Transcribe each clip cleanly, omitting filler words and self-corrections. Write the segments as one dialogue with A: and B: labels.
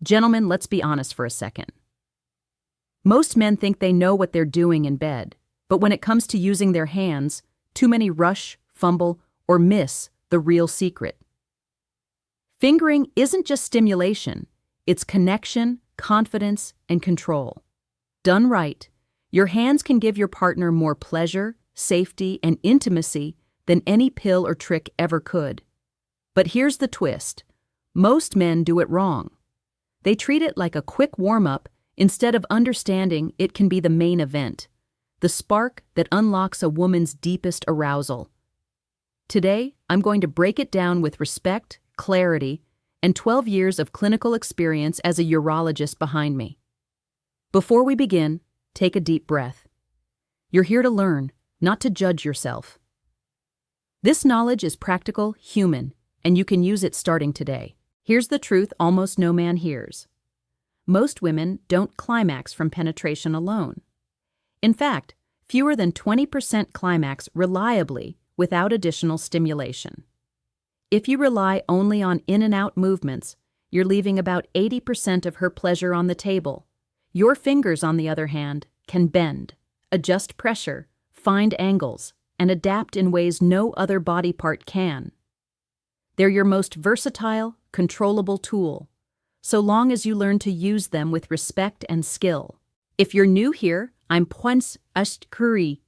A: Gentlemen, let's be honest for a second. Most men think they know what they're doing in bed, but when it comes to using their hands, too many rush, fumble, or miss the real secret. Fingering isn't just stimulation, it's connection, confidence, and control. Done right, your hands can give your partner more pleasure, safety, and intimacy than any pill or trick ever could. But here's the twist. Most men do it wrong. They treat it like a quick warm-up instead of understanding it can be the main event, the spark that unlocks a woman's deepest arousal. Today, I'm going to break it down with respect, clarity, and 12 years of clinical experience as a urologist behind me. Before we begin, take a deep breath. You're here to learn, not to judge yourself. This knowledge is practical, human, and you can use it starting today. Here's the truth almost no man hears. Most women don't climax from penetration alone. In fact, fewer than 20% climax reliably without additional stimulation. If you rely only on in and out movements, you're leaving about 80% of her pleasure on the table. Your fingers, on the other hand, can bend, adjust pressure, find angles, and adapt in ways no other body part can. They're your most versatile, controllable tool, so long as you learn to use them with respect and skill. If you're new here, I'm Pwens Astkuri.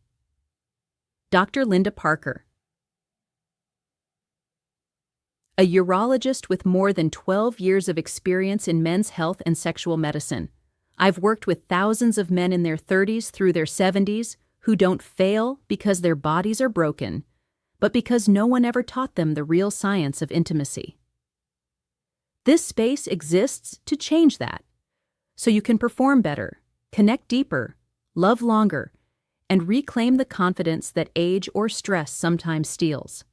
A: Dr. Linda Parker. A urologist with more than 12 years of experience in men's health and sexual medicine. I've worked with thousands of men in their 30s through their 70s who don't fail because their bodies are broken, but because no one ever taught them the real science of intimacy. This space exists to change that, so you can perform better, connect deeper, love longer, and reclaim the confidence that age or stress sometimes steals.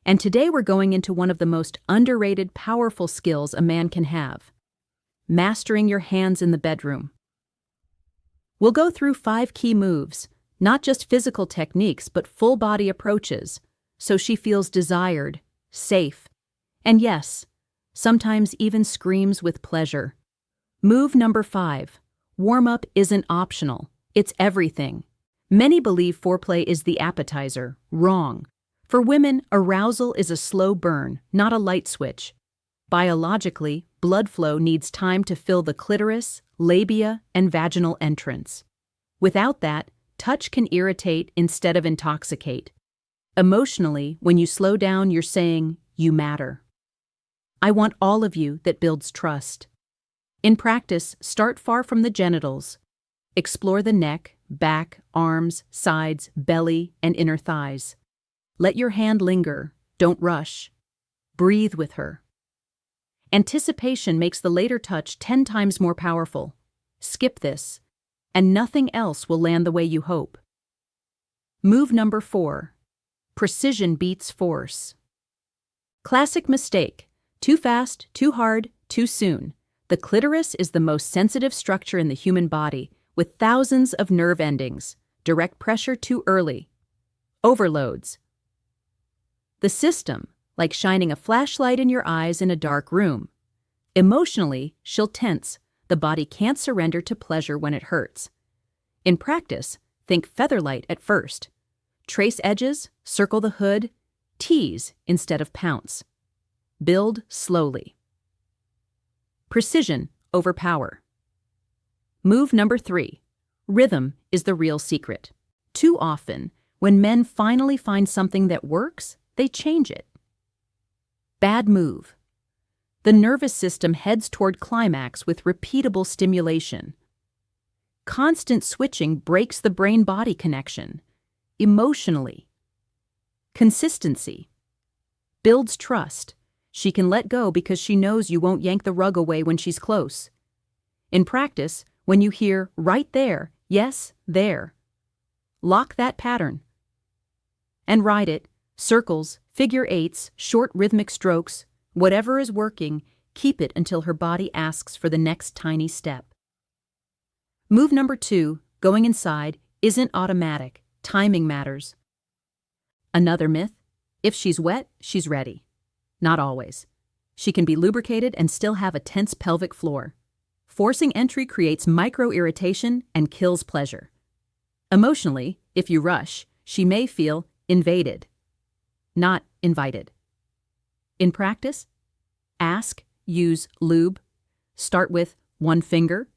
A: And today we're going into one of the most underrated, powerful skills a man can have: mastering your hands in the bedroom. We'll go through 5 key moves, not just physical techniques, but full-body approaches, so she feels desired, safe, and yes, sometimes even screams with pleasure. Move number 5. Warm-up isn't optional, it's everything. Many believe foreplay is the appetizer. Wrong. For women, arousal is a slow burn, not a light switch. Biologically, blood flow needs time to fill the clitoris, labia, and vaginal entrance. Without that, touch can irritate instead of intoxicate. Emotionally, when you slow down, you're saying, "You matter." I want all of you that builds trust. In practice, start far from the genitals. Explore the neck, back, arms, sides, belly, and inner thighs. Let your hand linger, don't rush. Breathe with her. Anticipation makes the later touch 10 times more powerful. Skip this, and nothing else will land the way you hope. Move number 4. Precision beats force. Classic mistake: too fast, too hard, too soon. The clitoris is the most sensitive structure in the human body, with thousands of nerve endings. Direct pressure too early. Overloads. The system, like shining a flashlight in your eyes in a dark room. Emotionally, she'll tense. The body can't surrender to pleasure when it hurts. In practice, think featherlight at first. Trace edges, circle the hood, tease instead of pounce. Build slowly. Precision over power. Move number 3. Rhythm is the real secret. Too often, when men finally find something that works, they change it. Bad move. The nervous system heads toward climax with repeatable stimulation. Constant switching breaks the brain-body connection. Emotionally. Consistency. Builds trust. She can let go because she knows you won't yank the rug away when she's close. In practice, when you hear "right there," "yes, there," lock that pattern. And ride it. Circles, figure eights, short rhythmic strokes, whatever is working, keep it until her body asks for the next tiny step. Move number 2, going inside, isn't automatic. Timing matters. Another myth: if she's wet, she's ready. Not always. She can be lubricated and still have a tense pelvic floor. Forcing entry creates micro-irritation and kills pleasure. Emotionally, if you rush, she may feel invaded, not invited. In practice, ask, use lube, start with one finger,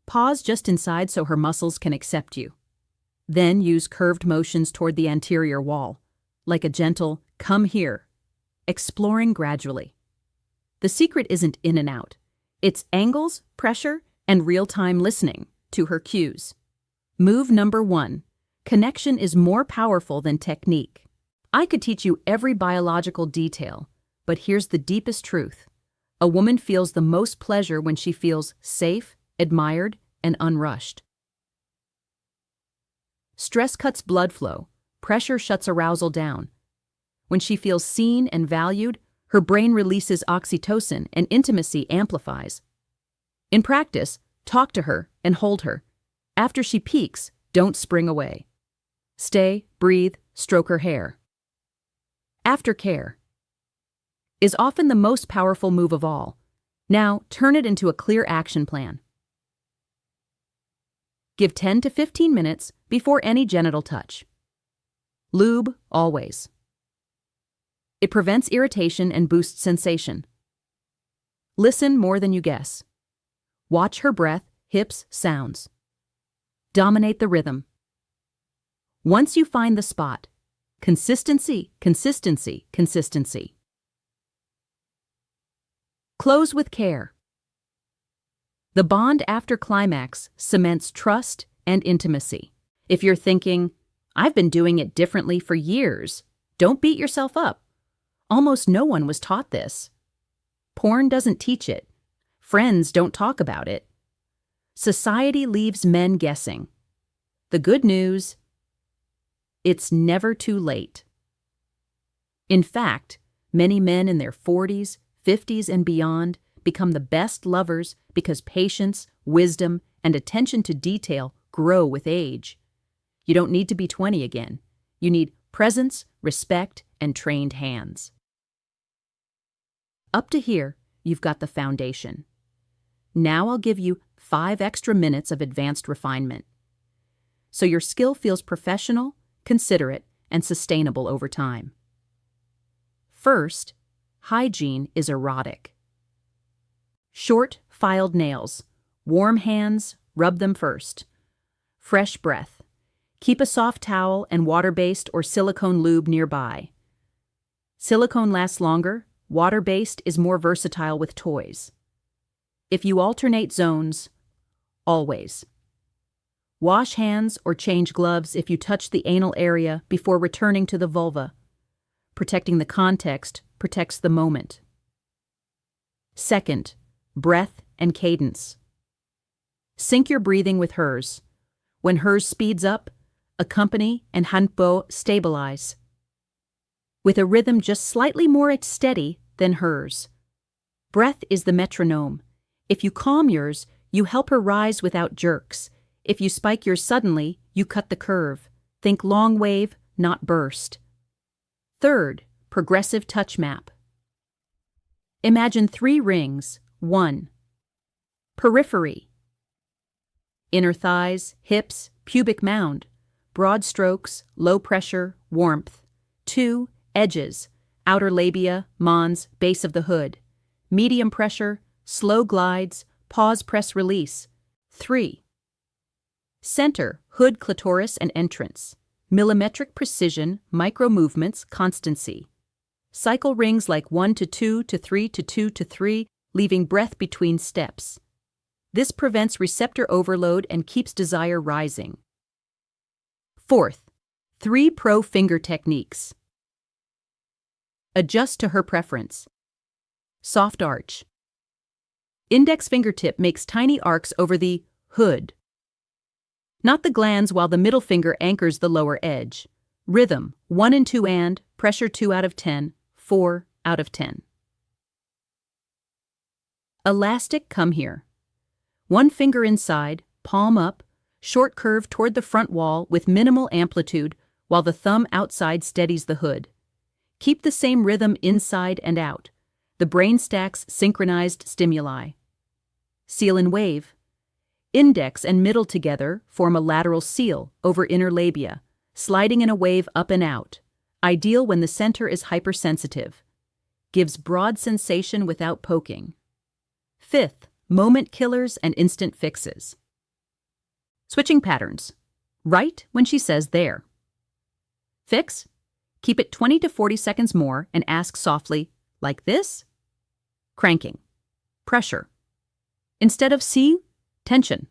A: pause just inside so her muscles can accept you. Then use curved motions toward the anterior wall, like a gentle, come here, exploring gradually. The secret isn't in and out. It's angles, pressure, and real-time listening to her cues. Move number 1. Connection is more powerful than technique. I could teach you every biological detail, but here's the deepest truth. A woman feels the most pleasure when she feels safe, admired, and unrushed. Stress cuts blood flow. Pressure shuts arousal down. When she feels seen and valued, her brain releases oxytocin and intimacy amplifies. In practice, talk to her and hold her. After she peaks, don't spring away. Stay, breathe, stroke her hair. Aftercare is often the most powerful move of all. Now, turn it into a clear action plan. Give 10 to 15 minutes before any genital touch. Lube, always. It prevents irritation and boosts sensation. Listen more than you guess. Watch her breath, hips, sounds. Dominate the rhythm. Once you find the spot, consistency, consistency, consistency. Close with care. The bond after climax cements trust and intimacy. If you're thinking, I've been doing it differently for years, don't beat yourself up. Almost no one was taught this. Porn doesn't teach it. Friends don't talk about it. Society leaves men guessing. The good news, it's never too late. In fact, many men in their 40s, 50s, and beyond become the best lovers because patience, wisdom, and attention to detail grow with age. You don't need to be 20 again. You need presence, respect, and trained hands. Up to here, you've got the foundation. Now I'll give you 5 extra minutes of advanced refinement, so your skill feels professional, considerate, and sustainable over time. First, hygiene is erotic. Short, filed nails. Warm hands, rub them first. Fresh breath. Keep a soft towel and water-based or silicone lube nearby. Silicone lasts longer. Water-based is more versatile with toys. If you alternate zones, always. Wash hands or change gloves if you touch the anal area before returning to the vulva. Protecting the context protects the moment. Second, breath and cadence. Sync your breathing with hers. When hers speeds up, accompany and hanpo stabilize. With a rhythm just slightly more steady than hers. Breath is the metronome. If you calm yours, you help her rise without jerks. If you spike yours suddenly, you cut the curve. Think long wave, not burst. Third, progressive touch map. Imagine 3 rings. 1. Periphery. Inner thighs, hips, pubic mound. Broad strokes, low pressure, warmth. 2. Edges. Outer labia, mons, base of the hood. Medium pressure, slow glides, pause, press, release. 3. Center, hood, clitoris, and entrance. Millimetric precision, micro movements, constancy. Cycle rings like 1 to 2 to 3 to 2 to 3, leaving breath between steps. This prevents receptor overload and keeps desire rising. Fourth, 3 pro finger techniques. Adjust to her preference. Soft arch. Index fingertip makes tiny arcs over the hood. Not the glands, while the middle finger anchors the lower edge. Rhythm, 1 and 2 and, pressure 2 out of 10, 4 out of 10. Elastic, come here. 1 finger inside, palm up, short curve toward the front wall with minimal amplitude, while the thumb outside steadies the hood. Keep the same rhythm inside and out. The brain stacks synchronized stimuli. Seal and wave. Index and middle together form a lateral seal over inner labia, sliding in a wave up and out, ideal when the center is hypersensitive. Gives broad sensation without poking. Fifth, moment killers and instant fixes. Switching patterns. Right when she says there. Fix. Keep it 20 to 40 seconds more and ask softly, like this? Cranking. Pressure. Instead of see, tension.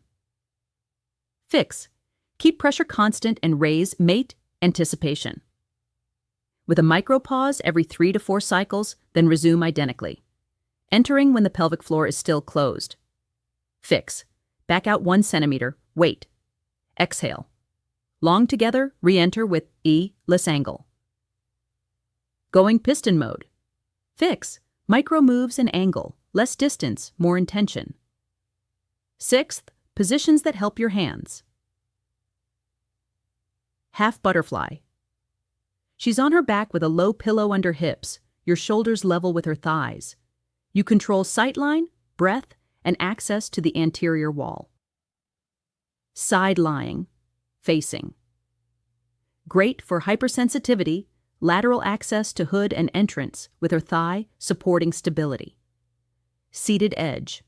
A: Fix. Keep pressure constant and raise mate anticipation. With a micropause every 3 to 4 cycles, then resume identically. Entering when the pelvic floor is still closed. Fix. Back out 1 centimeter, wait. Exhale. Long together, re-enter with less angle. Going piston mode. Fix. Micro moves and angle, less distance, more intention. Sixth, positions that help your hands. Half butterfly. She's on her back with a low pillow under hips, your shoulders level with her thighs. You control sightline, breath, and access to the anterior wall. Side lying, facing. Great for hypersensitivity, lateral access to hood and entrance with her thigh supporting stability. Seated edge.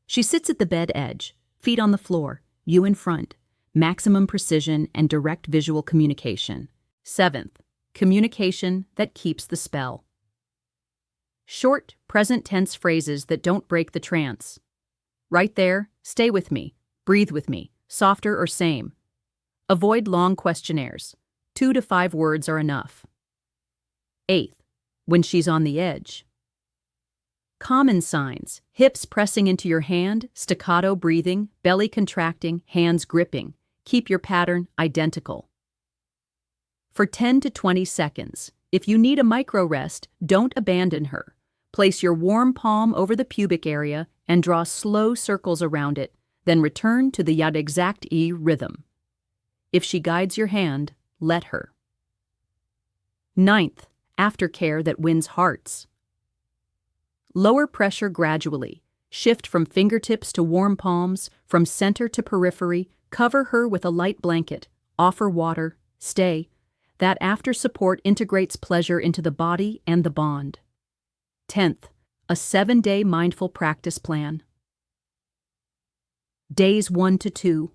A: She sits at the bed edge, feet on the floor, you in front, maximum precision and direct visual communication. Seventh, communication that keeps the spell. Short, present tense phrases that don't break the trance. Right there, stay with me, breathe with me, softer or same. Avoid long questionnaires. 2 to 5 words are enough. Eighth, when she's on the edge. Common signs: hips pressing into your hand, staccato breathing, belly contracting, hands gripping. Keep your pattern identical. For 10 to 20 seconds, if you need a micro rest, don't abandon her. Place your warm palm over the pubic area and draw slow circles around it, then return to the yad exact rhythm. If she guides your hand, let her. Ninth, aftercare that wins hearts. Lower pressure gradually. Shift from fingertips to warm palms, from center to periphery. Cover her with a light blanket. Offer water. Stay. That after support integrates pleasure into the body and the bond. 10th, a 7-day mindful practice plan. Days 1 to 2.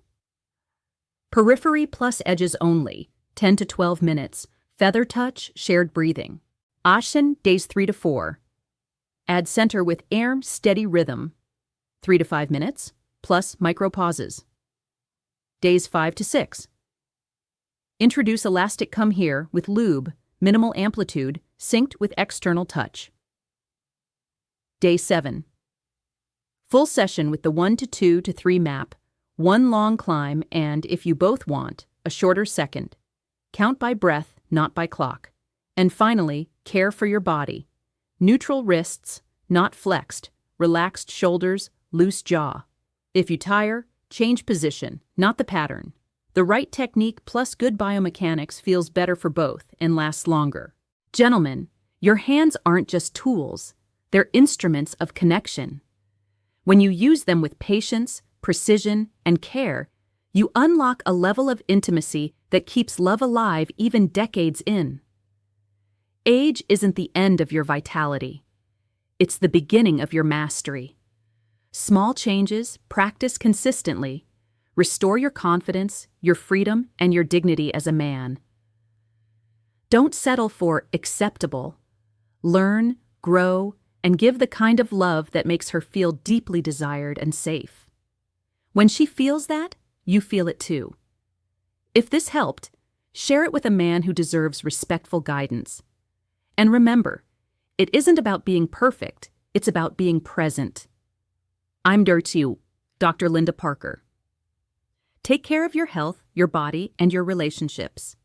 A: Periphery plus edges only, 10 to 12 minutes. Feather touch, shared breathing. Ashen, days 3 to 4. Add center with air, steady rhythm. 3 to 5 minutes, plus micro pauses. Days 5 to 6. Introduce elastic come here with lube, minimal amplitude, synced with external touch. Day 7. Full session with the 1 to 2 to 3 map, 1 long climb and, if you both want, a shorter second. Count by breath, not by clock. And finally, care for your body. Neutral wrists, not flexed, relaxed shoulders, loose jaw. If you tire, change position, not the pattern. The right technique plus good biomechanics feels better for both and lasts longer. Gentlemen, your hands aren't just tools, they're instruments of connection. When you use them with patience, precision, and care, you unlock a level of intimacy that keeps love alive even decades in. Age isn't the end of your vitality. It's the beginning of your mastery. Small changes, practice consistently, restore your confidence, your freedom, and your dignity as a man. Don't settle for acceptable. Learn, grow, and give the kind of love that makes her feel deeply desired and safe. When she feels that, you feel it too. If this helped, share it with a man who deserves respectful guidance. And remember, it isn't about being perfect, it's about being present. I'm Dr. Linda Parker. Take care of your health, your body, and your relationships.